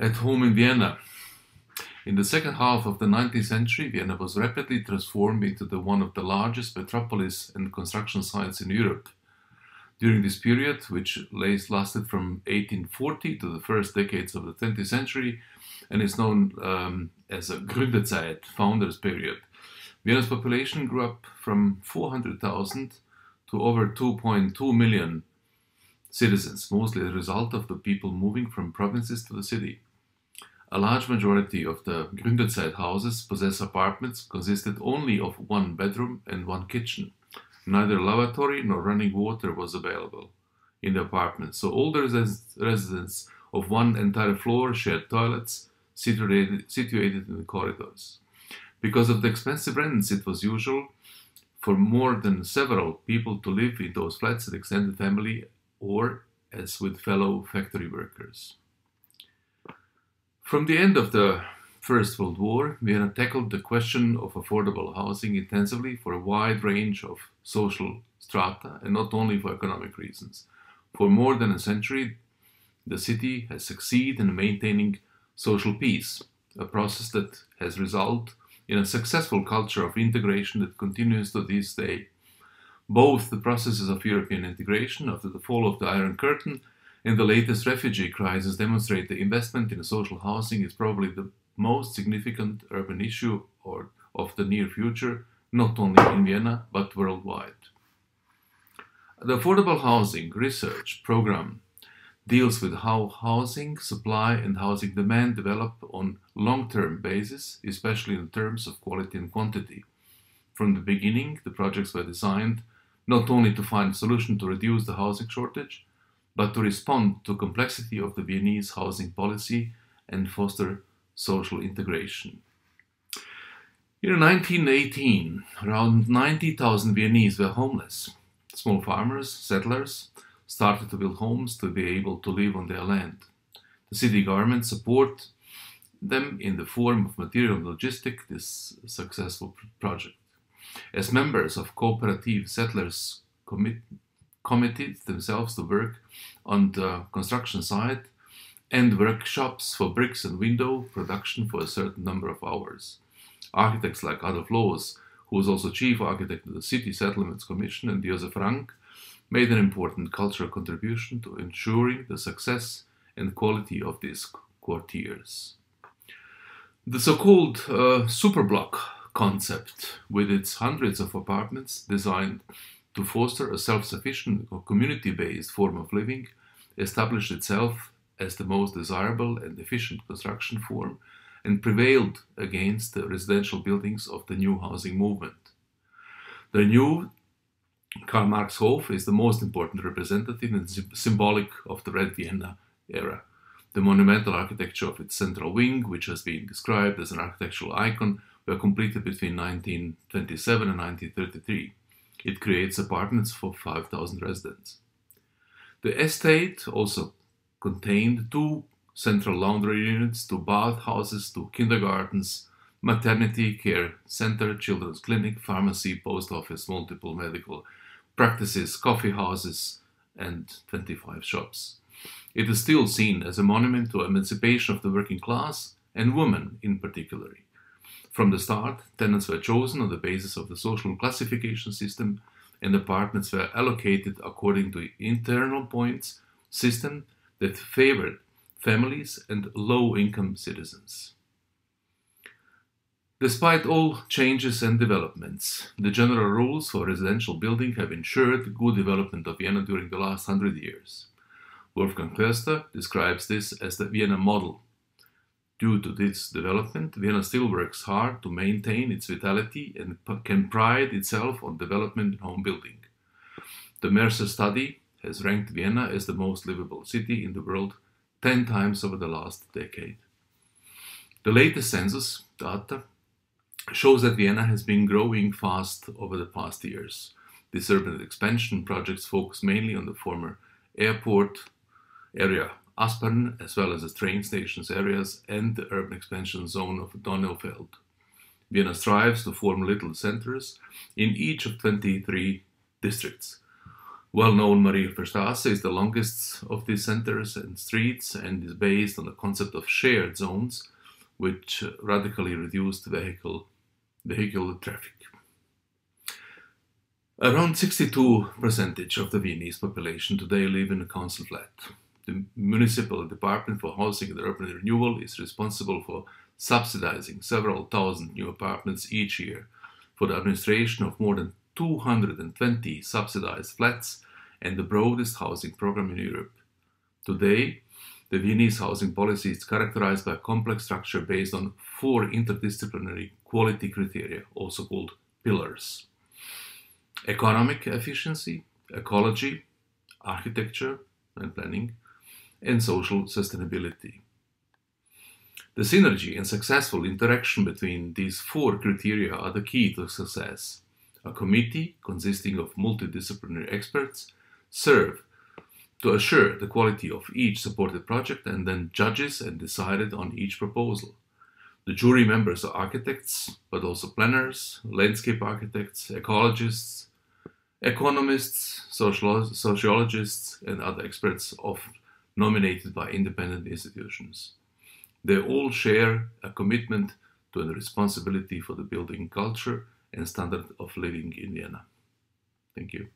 At home in Vienna. In the second half of the 19th century, Vienna was rapidly transformed into one of the largest metropolis and construction sites in Europe. During this period, which lasted from 1840 to the first decades of the 20th century, and is known as a Gründerzeit, founders period, Vienna's population grew up from 400,000 to over 2.2 million citizens, mostly as a result of the people moving from provinces to the city. A large majority of the Gründerzeit houses possess apartments consisted only of one bedroom and one kitchen. Neither lavatory nor running water was available in the apartments, so all the residents of one entire floor shared toilets situated in the corridors. Because of the expensive rents, it was usual for more than several people to live in those flats as extended family or as with fellow factory workers. From the end of the First World War, Vienna tackled the question of affordable housing intensively for a wide range of social strata and not only for economic reasons. For more than a century, the city has succeeded in maintaining social peace, a process that has resulted in a successful culture of integration that continues to this day. Both the processes of European integration after the fall of the Iron Curtain and the latest refugee crisis demonstrate the investment in social housing is probably the most significant urban issue of the near future, not only in Vienna, but worldwide. The Affordable Housing Research Program deals with how housing supply and housing demand develop on long-term basis, especially in terms of quality and quantity. From the beginning, the projects were designed not only to find a solution to reduce the housing shortage, but to respond to complexity of the Viennese housing policy and foster social integration. In 1918, around 90,000 Viennese were homeless. Small farmers, settlers, started to build homes to be able to live on their land. The city government supported them in the form of material and logistic this successful project. As members of cooperative settlers committed themselves to work on the construction site and workshops for bricks and window production for a certain number of hours. Architects like Adolf Loos, who was also chief architect of the City Settlements Commission, and Josef Rank made an important cultural contribution to ensuring the success and quality of these quartiers. The so-called superblock concept, with its hundreds of apartments designed to foster a self-sufficient or community-based form of living, established itself as the most desirable and efficient construction form and prevailed against the residential buildings of the new housing movement. The new Karl Marx Hof is the most important representative and symbolic of the Red Vienna era. The monumental architecture of its central wing, which has been described as an architectural icon, were completed between 1927 and 1933. It creates apartments for 5,000 residents. The estate also contained 2 central laundry units, 2 bathhouses, 2 kindergartens, maternity care center, children's clinic, pharmacy, post office, multiple medical practices, coffee houses, and 25 shops. It is still seen as a monument to emancipation of the working class and women in particular. From the start, tenants were chosen on the basis of the social classification system, and apartments were allocated according to the internal points system that favored families and low-income citizens. Despite all changes and developments, the general rules for residential building have ensured good development of Vienna during the last 100 years. Wolfgang Koester describes this as the Vienna model. Due to this development, Vienna still works hard to maintain its vitality and can pride itself on development and home building. The Mercer study has ranked Vienna as the most livable city in the world 10 times over the last decade. The latest census data shows that Vienna has been growing fast over the past years. This urban expansion projects focus mainly on the former airport area Aspern, as well as the train stations areas and the urban expansion zone of Donneufeld. Vienna strives to form little centers in each of 23 districts. Well-known Mariahilferstrasse is the longest of these centers and streets and is based on the concept of shared zones, which radically reduced vehicular traffic. Around 62% of the Viennese population today live in a council flat. The Municipal Department for Housing and Urban Renewal is responsible for subsidizing several thousand new apartments each year for the administration of more than 220 subsidized flats and the broadest housing program in Europe. Today, the Viennese housing policy is characterized by a complex structure based on 4 interdisciplinary quality criteria, also called pillars: economic efficiency, ecology, architecture and planning, and social sustainability. The synergy and successful interaction between these 4 criteria are the key to success. A committee consisting of multidisciplinary experts serve to assure the quality of each supported project and then judges and decided on each proposal. The jury members are architects, but also planners, landscape architects, ecologists, economists, sociologists, and other experts often nominated by independent institutions. They all share a commitment to and responsibility for the building culture and standard of living in Vienna. Thank you.